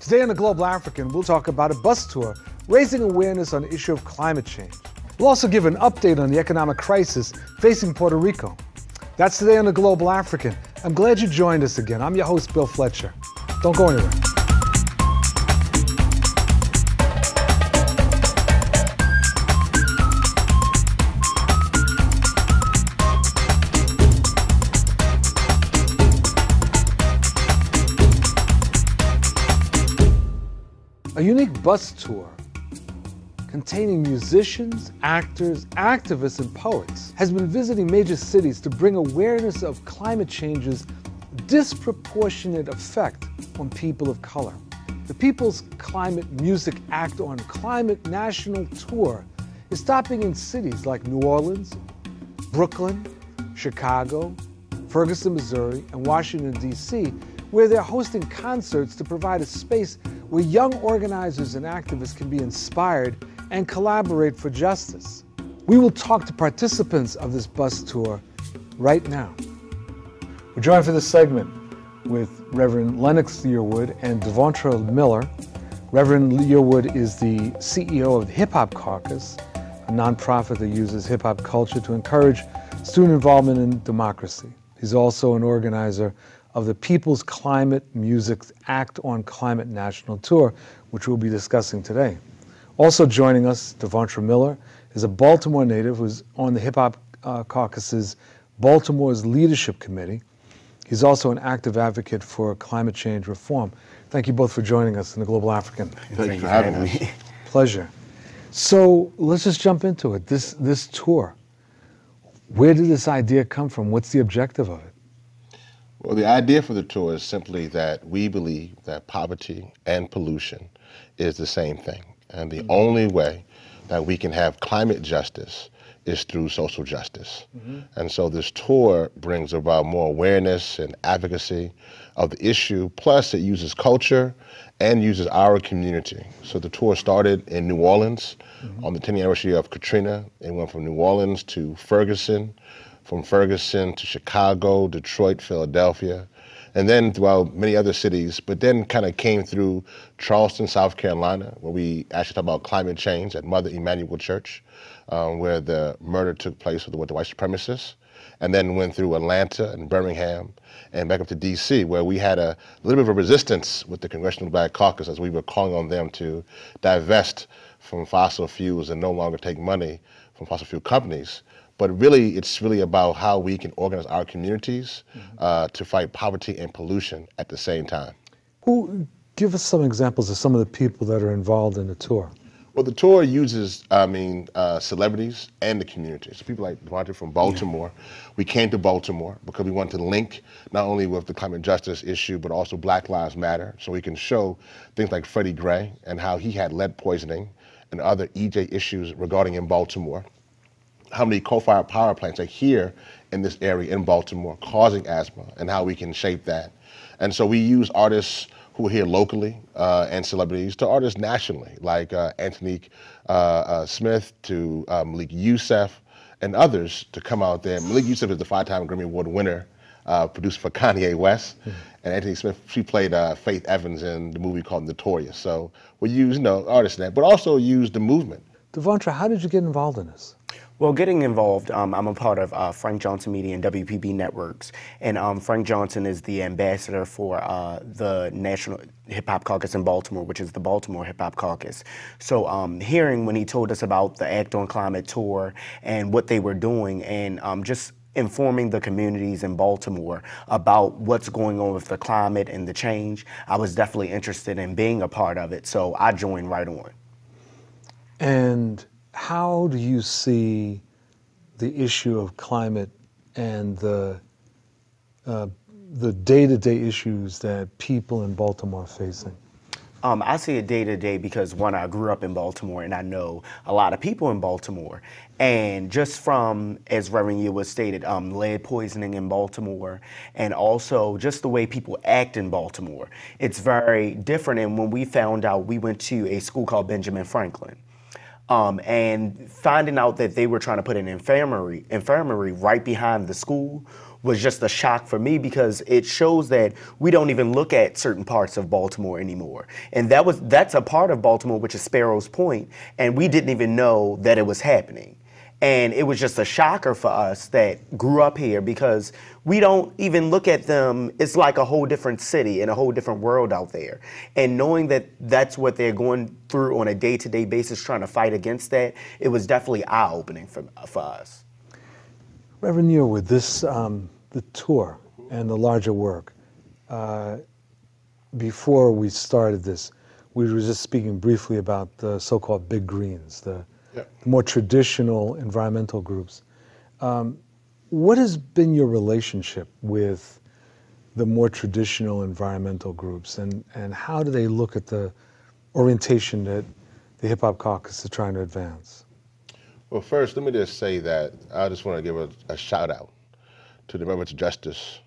Today on The Global African, we'll talk about a bus tour raising awareness on the issue of climate change. We'll also give an update on the economic crisis facing Puerto Rico. That's today on The Global African. I'm glad you joined us again. I'm your host, Bill Fletcher. Don't go anywhere. A unique bus tour containing musicians, actors, activists, and poets has been visiting major cities to bring awareness of climate change's disproportionate effect on people of color. The People's Climate Music Act on Climate National Tour is stopping in cities like New Orleans, Brooklyn, Chicago, Ferguson, Missouri, and Washington, D.C., where they're hosting concerts to provide a space where young organizers and activists can be inspired and collaborate for justice. We will talk to participants of this bus tour right now. We're joined for this segment with Reverend Lennox Yearwood and Devontra Miller. Reverend Yearwood is the CEO of the Hip Hop Caucus, a nonprofit that uses hip hop culture to encourage student involvement in democracy. He's also an organizer of the People's Climate Music Act on Climate National Tour, which we'll be discussing today. Also joining us, Devontra Miller is a Baltimore native who's on the Hip Hop Caucus's Baltimore's Leadership Committee. He's also an active advocate for climate change reform. Thank you both for joining us in The Global African. Thank you for having me. Pleasure. So let's just jump into it. This tour, where did this idea come from? What's the objective of it? Well, the idea for the tour is simply that we believe that poverty and pollution is the same thing. And the only way that we can have climate justice is through social justice. And so this tour brings about more awareness and advocacy of the issue, plus it uses culture and uses our community. So the tour started in New Orleans on the 10th anniversary of Katrina. It went from New Orleans to Ferguson, from Ferguson to Chicago, Detroit, Philadelphia, and then throughout many other cities, but then kind of came through Charleston, South Carolina, where we actually talk about climate change at Mother Emanuel Church, where the murder took place with the white supremacists, and then went through Atlanta and Birmingham, and back up to D.C., where we had a little bit of a resistance with the Congressional Black Caucus as we were calling on them to divest from fossil fuels and no longer take money from fossil fuel companies. But really, it's really about how we can organize our communities to fight poverty and pollution at the same time. Give us some examples of some of the people that are involved in the tour. Well, the tour uses, celebrities and the community. So people like Devontra from Baltimore. We came to Baltimore because we wanted to link not only with the climate justice issue, but also Black Lives Matter. So we can show things like Freddie Gray and how he had lead poisoning and other EJ issues regarding in Baltimore. How many coal-fired power plants are here in this area in Baltimore causing asthma and how we can shape that. And so we use artists who are here locally and celebrities to artists nationally, like Anthony Smith to Malik Youssef and others to come out there. Malik Youssef is the 5-time Grammy Award winner, producer for Kanye West. And Anthony Smith, she played Faith Evans in the movie called Notorious. So we use artists in that, but also use the movement. Devontra, how did you get involved in this? Well, getting involved, I'm a part of Frank Johnson Media and WPB Networks, and Frank Johnson is the ambassador for the National Hip Hop Caucus in Baltimore, which is the Baltimore Hip Hop Caucus. So hearing when he told us about the Act on Climate Tour and what they were doing, and just informing the communities in Baltimore about what's going on with the climate and the change, I was definitely interested in being a part of it, so I joined right on. And how do you see the issue of climate and the day-to-day issues that people in Baltimore are facing? I see it day to day because, one, I grew up in Baltimore and I know a lot of people in Baltimore. And just from, as Reverend Yearwood stated, lead poisoning in Baltimore, and also just the way people act in Baltimore, it's very different. And when we found out, we went to a school called Benjamin Franklin. And finding out that they were trying to put an infirmary right behind the school was just a shock for me, because it shows that we don't even look at certain parts of Baltimore anymore. And that's a part of Baltimore, which is Sparrows Point, and we didn't even know that it was happening. And it was just a shocker for us that grew up here, because we don't even look at them. It's like a whole different city and a whole different world out there. And knowing that that's what they're going through on a day-to-day basis, trying to fight against that, it was definitely eye-opening for us. Reverend Neal, with this, the tour and the larger work, before we started this, we were just speaking briefly about the so-called big greens, the more traditional environmental groups. What has been your relationship with the more traditional environmental groups, and how do they look at the orientation that the Hip Hop Caucus is trying to advance? Well, first, let me just say that I just want to give a shout out to the environmental justice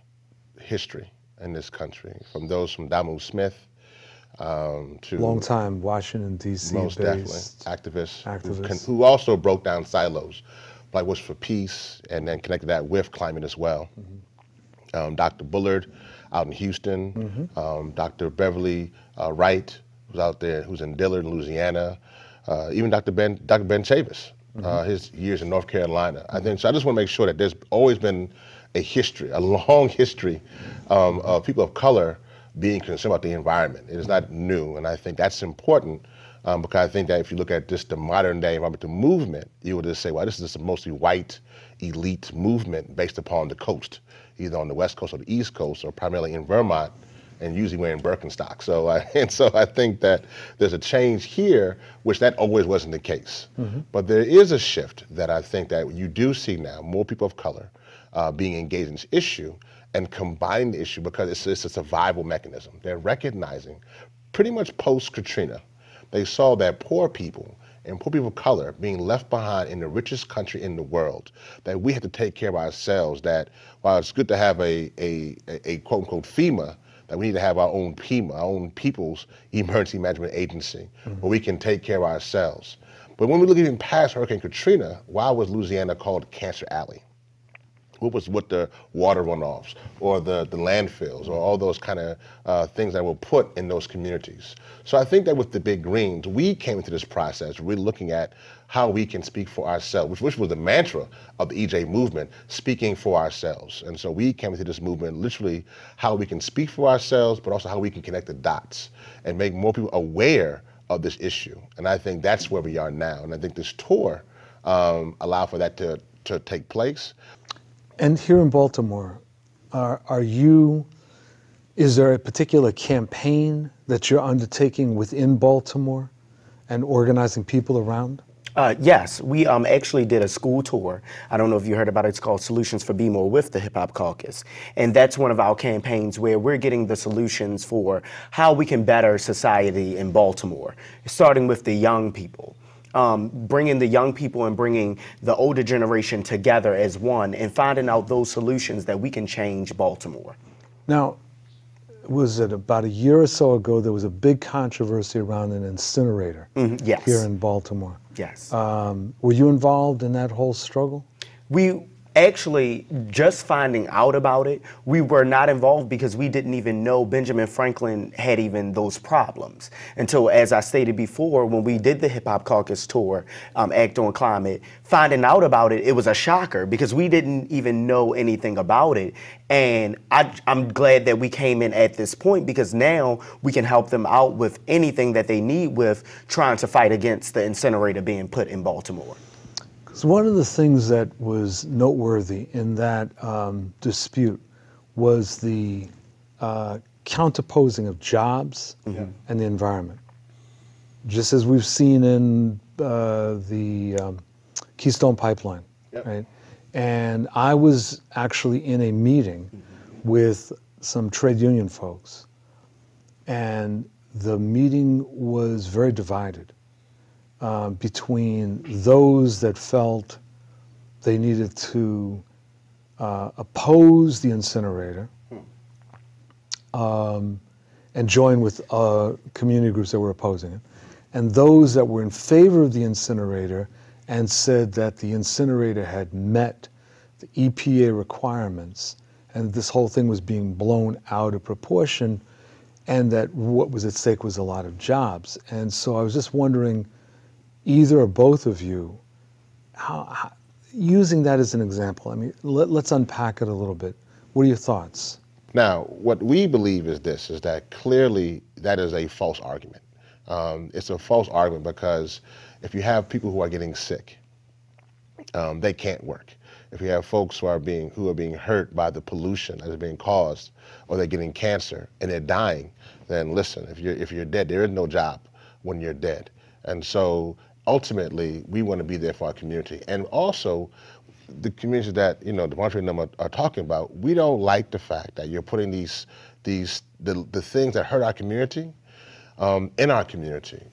history in this country, from those from Damu Smith, to long time Washington, D.C. most based definitely activists who who also broke down silos, like Wish for Peace, and then connected that with climate as well. Dr. Bullard out in Houston, Dr. Beverly Wright, who's out there, who's in Dillard, Louisiana, even Dr. Ben Chavis, his years in North Carolina. I think so. I just want to make sure that there's always been a history, a long history of people of color being concerned about the environment. It is not new, and I think that's important, because I think that if you look at just the modern day environmental movement, you would just say, well, this is just a mostly white elite movement based upon the coast, either on the West Coast or the East Coast, or primarily in Vermont, and usually wearing Birkenstock. So I think that there's a change here, which that always wasn't the case. But there is a shift that I think that you do see now, more people of color being engaged in this issue, and combine the issue, because it's a survival mechanism. They're recognizing, pretty much post-Katrina, they saw that poor people and poor people of color being left behind in the richest country in the world, that we have to take care of ourselves, that while it's good to have a quote-unquote FEMA, that we need to have our own PEMA, our own People's Emergency Management Agency, where we can take care of ourselves. But when we look even past Hurricane Katrina, why was Louisiana called Cancer Alley? What was with the water runoffs, or the landfills, or all those kind of things that were put in those communities? So I think that with the Big Greens, we came into this process really looking at how we can speak for ourselves, which was the mantra of the EJ movement, speaking for ourselves. And so we came into this movement literally how we can speak for ourselves, but also how we can connect the dots and make more people aware of this issue. And I think that's where we are now. And I think this tour allowed for that to take place. And here in Baltimore, is there a particular campaign that you're undertaking within Baltimore and organizing people around? Yes, we actually did a school tour. I don't know if you heard about it. It's called Solutions for Be More with the Hip Hop Caucus. And that's one of our campaigns where we're getting the solutions for how we can better society in Baltimore, starting with the young people. Bringing the young people and bringing the older generation together as one, and finding out those solutions that we can change Baltimore. Now, was it about a year or so ago, there was a big controversy around an incinerator Yes. here in Baltimore. Yes. Were you involved in that whole struggle? We actually, just finding out about it, we were not involved because we didn't even know Benjamin Franklin had even those problems. Until, as I stated before, when we did the Hip Hop Caucus tour, Act on Climate, finding out about it, it was a shocker because we didn't even know anything about it. And I'm glad that we came in at this point, because now we can help them out with anything that they need with trying to fight against the incinerator being put in Baltimore. So one of the things that was noteworthy in that dispute was the counterposing of jobs and the environment. Just as we've seen in the Keystone Pipeline, right? And I was actually in a meeting with some trade union folks, and the meeting was very divided. Between those that felt they needed to oppose the incinerator and join with community groups that were opposing it, and those that were in favor of the incinerator and said that the incinerator had met the EPA requirements and this whole thing was being blown out of proportion, and that what was at stake was a lot of jobs. And so I was just wondering, either or both of you, how using that as an example, I mean, let's unpack it a little bit. What are your thoughts? Now, what we believe is this, is that clearly that is a false argument. It's a false argument because if you have people who are getting sick, they can't work. If you have folks who are being hurt by the pollution that is being caused, or they're getting cancer and they're dying, then listen, if you're dead, there is no job when you're dead. And so ultimately, we want to be there for our community. And also, the communities that, Devontae and them are talking about, we don't like the fact that you're putting the things that hurt our community in our community.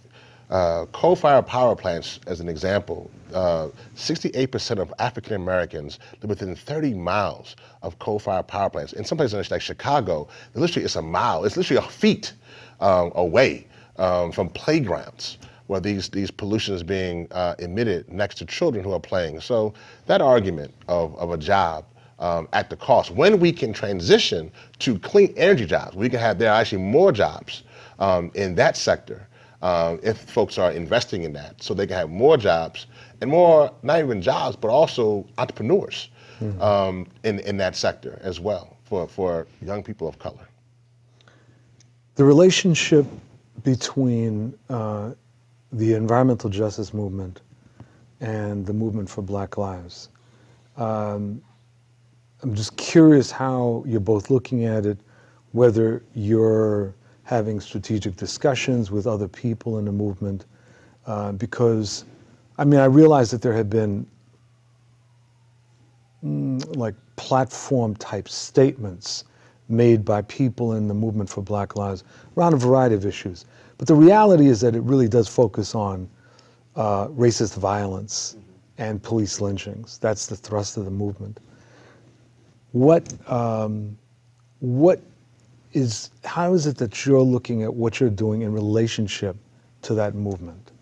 Coal-fired power plants, as an example, 68% of African Americans live within 30 miles of coal-fired power plants. In some places like Chicago, literally it's a mile, it's literally a feet away from playgrounds where these pollution is being emitted next to children who are playing. So that argument of a job at the cost, when we can transition to clean energy jobs, we can have there are actually more jobs in that sector if folks are investing in that, so they can have more jobs and more, not even jobs, but also entrepreneurs in that sector as well for young people of color. The relationship between the environmental justice movement and the movement for Black Lives. I'm just curious how you're both looking at it, whether you're having strategic discussions with other people in the movement, because, I mean, I realize that there have been like platform type statements made by people in the movement for Black Lives around a variety of issues. But the reality is that it really does focus on racist violence and police lynchings. That's the thrust of the movement. How is it that you're looking at what you're doing in relationship to that movement?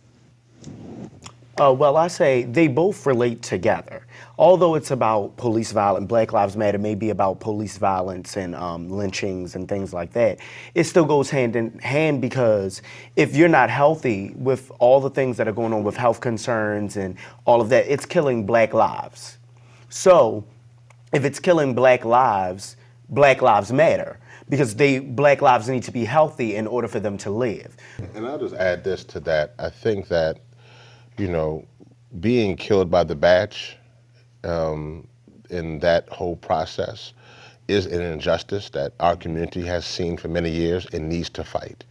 Well, I say they both relate together. Although it's about police violence, Black Lives Matter may be about police violence and lynchings and things like that, it still goes hand in hand, because if you're not healthy with all the things that are going on with health concerns and all of that, it's killing Black lives. So if it's killing Black lives matter, because Black lives need to be healthy in order for them to live. And I'll just add this to that. I think that, being killed by the badge in that whole process is an injustice that our community has seen for many years and needs to fight.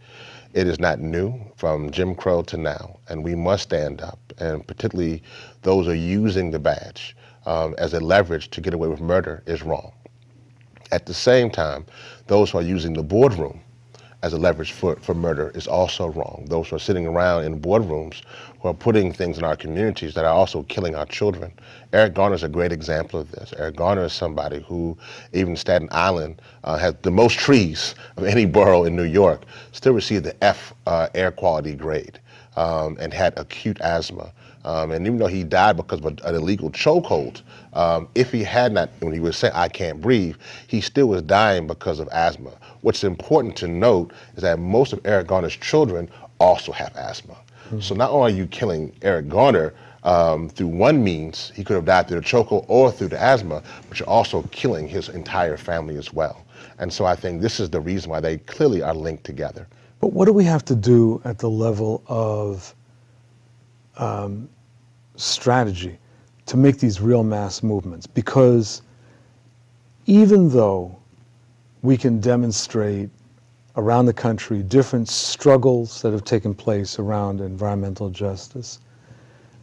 It is not new from Jim Crow to now, and we must stand up, and particularly those who are using the badge as a leverage to get away with murder is wrong. At the same time, those who are using the boardroom as a leverage for murder is also wrong. Those who are sitting around in boardrooms who are putting things in our communities that are also killing our children. Eric Garner is a great example of this. Eric Garner is somebody who, even Staten Island, has the most trees of any borough in New York, still received the F air quality grade and had acute asthma. And even though he died because of an illegal chokehold, if he had not, when he was saying, "I can't breathe," he still was dying because of asthma. What's important to note is that most of Eric Garner's children also have asthma. Mm-hmm. So not only are you killing Eric Garner through one means, he could have died through the chokehold or through the asthma, but you're also killing his entire family as well. And so I think this is the reason why they clearly are linked together. But what do we have to do at the level of strategy to make these real mass movements? Because even though we can demonstrate around the country different struggles that have taken place around environmental justice,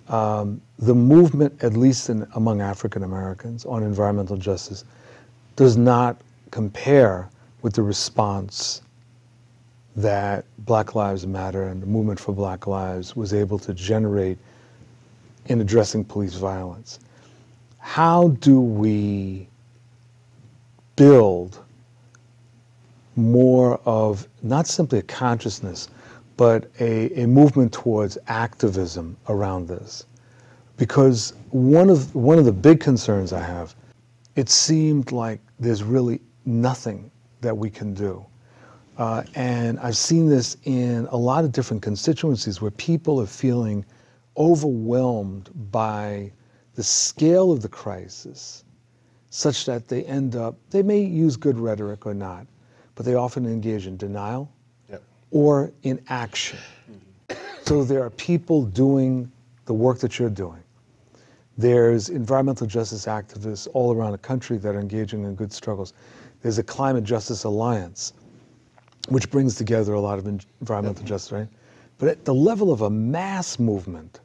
the movement, at least among African Americans, on environmental justice does not compare with the response that Black Lives Matter and the movement for Black Lives was able to generate in addressing police violence. How do we build more of not simply a consciousness, but a movement towards activism around this? Because one of the big concerns I have it seemed like there's really nothing that we can do. And I've seen this in a lot of different constituencies where people are feeling overwhelmed by the scale of the crisis, such that they end up, they may use good rhetoric or not, but they often engage in denial or in action. So there are people doing the work that you're doing. There's environmental justice activists all around the country that are engaging in good struggles. There's a Climate Justice Alliance, which brings together a lot of environmental justice, right? But at the level of a mass movement,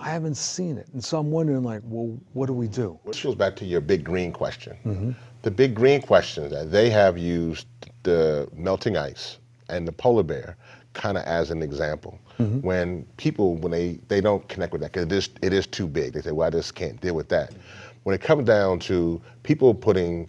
I haven't seen it. And so I'm wondering, like, well, what do we do? This goes back to your big green question. The big green question is that they have used the melting ice and the polar bear kind of as an example. When people, when they don't connect with that, because it is too big. They say, well, I just can't deal with that. When it comes down to people putting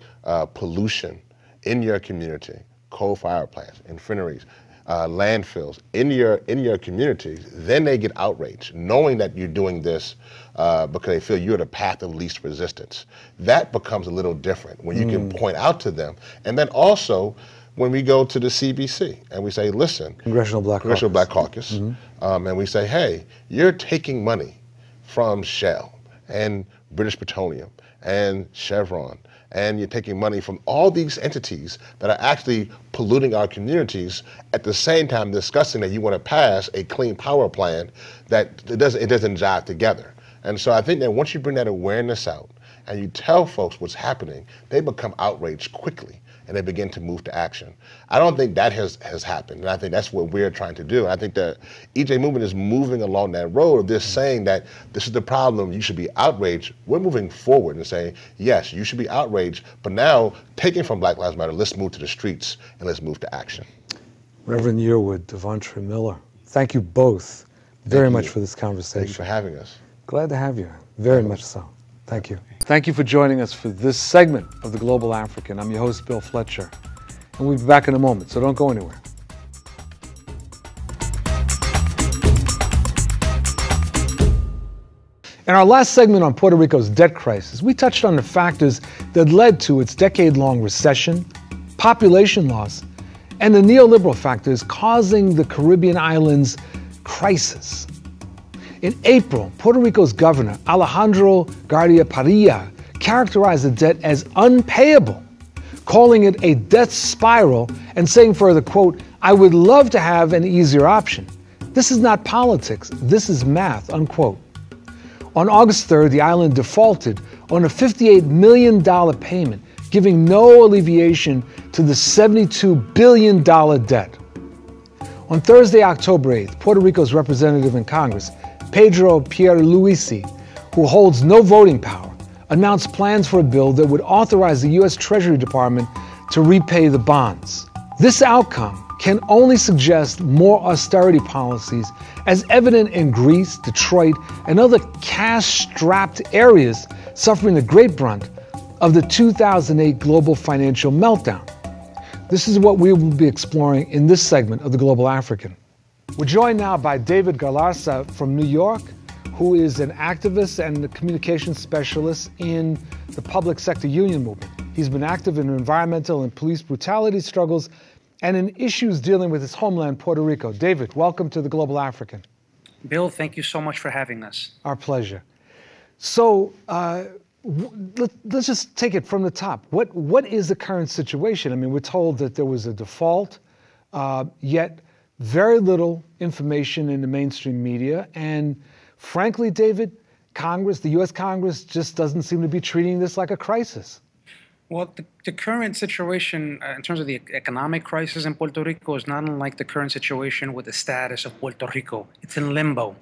pollution in your community, coal-fired plants, infirmaries, landfills in your communities, then they get outraged, knowing that you're doing this because they feel you're the path of least resistance. That becomes a little different when you can point out to them. And then also, when we go to the CBC and we say, listen, Congressional Black Caucus, and we say, hey, you're taking money from Shell and British Petroleum and Chevron, and you're taking money from all these entities that are actually polluting our communities, at the same time discussing that you want to pass a clean power plan that it doesn't jive together. And so I think that once you bring that awareness out and you tell folks what's happening, they become outraged quickly and they begin to move to action. I don't think that has happened, and I think that's what we're trying to do. And I think the EJ movement is moving along that road of this saying that this is the problem, you should be outraged. We're moving forward and saying, yes, you should be outraged, but now, taking from Black Lives Matter, let's move to the streets and let's move to action. Reverend Yearwood, Devontre Miller, thank you both very much for this conversation. Thank you for having us. Glad to have you, very much so. Thank you. Thank you for joining us for this segment of The Global African. I'm your host, Bill Fletcher, and we'll be back in a moment, so don't go anywhere. In our last segment on Puerto Rico's debt crisis, we touched on the factors that led to its decade-long recession, population loss, and the neoliberal factors causing the Caribbean islands' crisis. In April, Puerto Rico's governor, Alejandro Garcia Padilla, characterized the debt as unpayable, calling it a death spiral and saying further, quote, "I would love to have an easier option. This is not politics, this is math," unquote. On August 3rd, the island defaulted on a $58 million payment, giving no alleviation to the $72 billion debt. On Thursday, October 8th, Puerto Rico's representative in Congress, Pedro Pierluisi, who holds no voting power, announced plans for a bill that would authorize the U.S. Treasury Department to repay the bonds. This outcome can only suggest more austerity policies, as evident in Greece, Detroit, and other cash-strapped areas suffering the great brunt of the 2008 global financial meltdown. This is what we will be exploring in this segment of The Global African. We're joined now by David Galarza from New York, who is an activist and a communications specialist in the public sector union movement. He's been active in environmental and police brutality struggles and in issues dealing with his homeland, Puerto Rico. David, welcome to The Global African. Bill, thank you so much for having us. Our pleasure. So let's just take it from the top. What is the current situation? I mean, we're told that there was a default, yet very little information in the mainstream media. And frankly, David, Congress, the U.S. Congress, just doesn't seem to be treating this like a crisis. Well, the current situation in terms of the economic crisis in Puerto Rico is not unlike the current situation with the status of Puerto Rico. It's in limbo.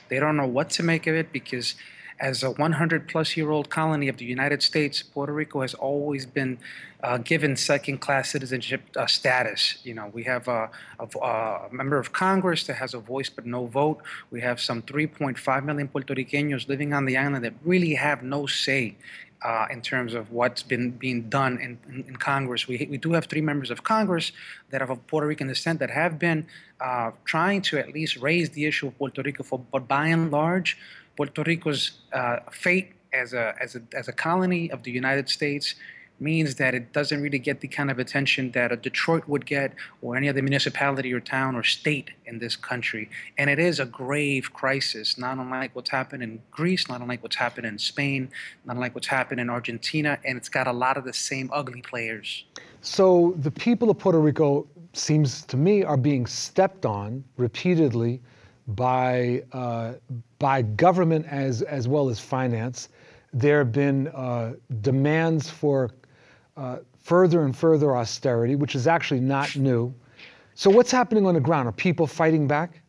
They don't know what to make of it because as a 100-plus-year-old colony of the United States, Puerto Rico has always been given second-class citizenship status. You know, we have a member of Congress that has a voice but no vote. We have some 3.5 million Puerto Ricanos living on the island that really have no say in terms of what's been being done in Congress. We do have 3 members of Congress that are of Puerto Rican descent that have been trying to at least raise the issue of Puerto Rico, but by and large, Puerto Rico's fate as a colony of the United States means that it doesn't really get the kind of attention that a Detroit would get or any other municipality or town or state in this country. And it is a grave crisis, not unlike what's happened in Greece, not unlike what's happened in Spain, not unlike what's happened in Argentina, and it's got a lot of the same ugly players. So the people of Puerto Rico, seems to me, are being stepped on repeatedly by government as well as finance. There have been demands for further and further austerity, which is actually not new. So what's happening on the ground? Are people fighting back?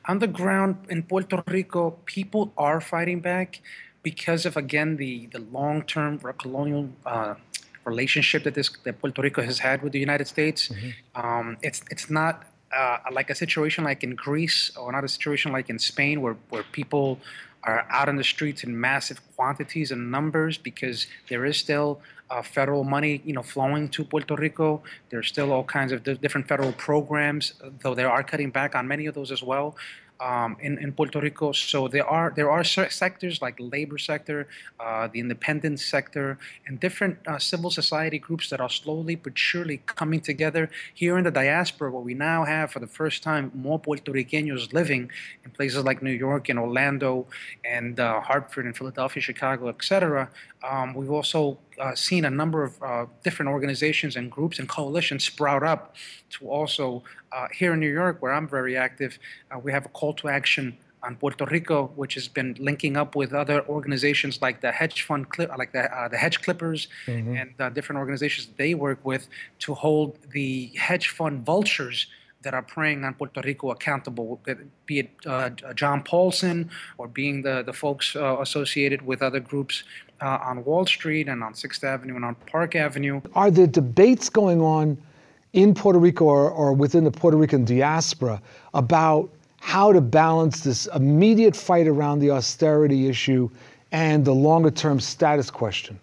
On the ground in Puerto Rico, people are fighting back because of, again, the long-term colonial relationship that Puerto Rico has had with the United States. Mm-hmm. It's not like a situation like in Greece, or not a situation like in Spain where people are out on the streets in massive quantities and numbers, because there is still federal money, flowing to Puerto Rico. There's still all kinds of different federal programs, though they are cutting back on many of those as well. In Puerto Rico. So there are sectors like the labor sector, the independent sector, and different civil society groups that are slowly but surely coming together here in the diaspora, where we now have, for the first time, more Puerto Ricanos living in places like New York and Orlando and Hartford and Philadelphia, Chicago, etc. We've also seen a number of different organizations and groups and coalitions sprout up to also, here in New York, where I'm very active, we have a call to action on Puerto Rico, which has been linking up with other organizations like the hedge fund, the hedge clippers, mm-hmm. and different organizations that they work with to hold the hedge fund vultures that are preying on Puerto Rico accountable, be it John Paulson or being the folks associated with other groups on Wall Street and on 6th Avenue and on Park Avenue. Are there debates going on in Puerto Rico or within the Puerto Rican diaspora about how to balance this immediate fight around the austerity issue and the longer-term status question?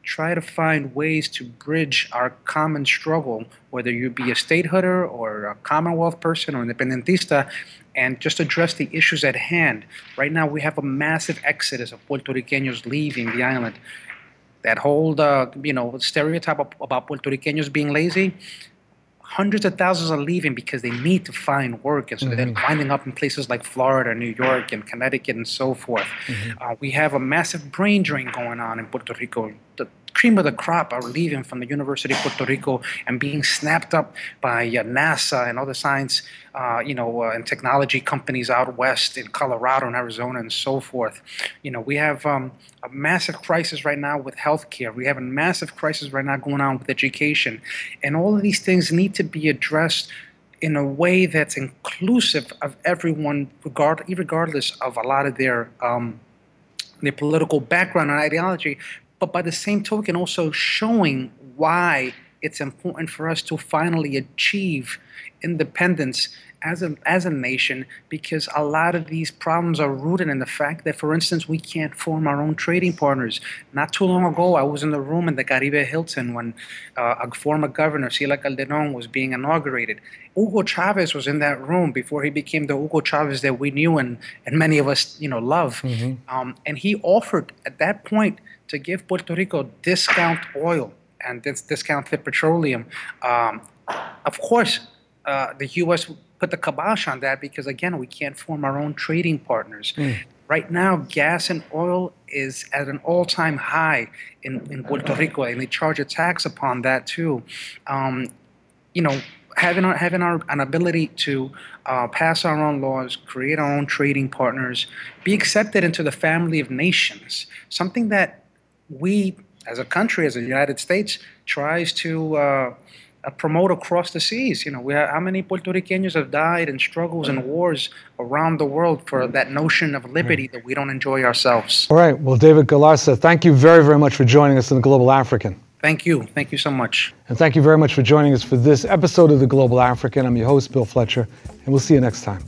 Try to find ways to bridge our common struggle, whether you be a statehooder or a Commonwealth person or independentista, and just address the issues at hand. Right now, we have a massive exodus of Puerto Ricanos leaving the island. That whole, stereotype about Puerto Ricanos being lazy, hundreds of thousands are leaving because they need to find work, and so mm-hmm. they're winding up in places like Florida, New York, and Connecticut, and so forth. Mm-hmm. We have a massive brain drain going on in Puerto Rico. The cream of the crop are leaving from the University of Puerto Rico and being snapped up by NASA and other science, and technology companies out west in Colorado and Arizona and so forth. We have a massive crisis right now with healthcare. We have a massive crisis right now going on with education. And all of these things need to be addressed in a way that's inclusive of everyone, regardless of a lot of their political background and ideology, but by the same token also showing why it's important for us to finally achieve independence as a nation, because a lot of these problems are rooted in the fact that, for instance, we can't form our own trading partners. Not too long ago, I was in the room in the Caribe Hilton when a former governor, Sila Calderon, was being inaugurated. Hugo Chavez was in that room before he became the Hugo Chavez that we knew and many of us, love. Mm-hmm. And he offered at that point to give Puerto Rico discount oil and discounted petroleum. Of course, the U.S. put the kibosh on that because, again, we can't form our own trading partners. Right now, gas and oil is at an all-time high in Puerto Rico, and they charge a tax upon that too. Having an ability to pass our own laws, create our own trading partners, be accepted into the family of nations, something that we, as a country, as the United States, tries to promote across the seas. How many Puerto Ricanos have died in struggles and wars around the world for that notion of liberty that we don't enjoy ourselves. All right. Well, David Galarza, thank you very, very much for joining us in The Global African. Thank you. Thank you so much. And thank you very much for joining us for this episode of The Global African. I'm your host, Bill Fletcher, and we'll see you next time.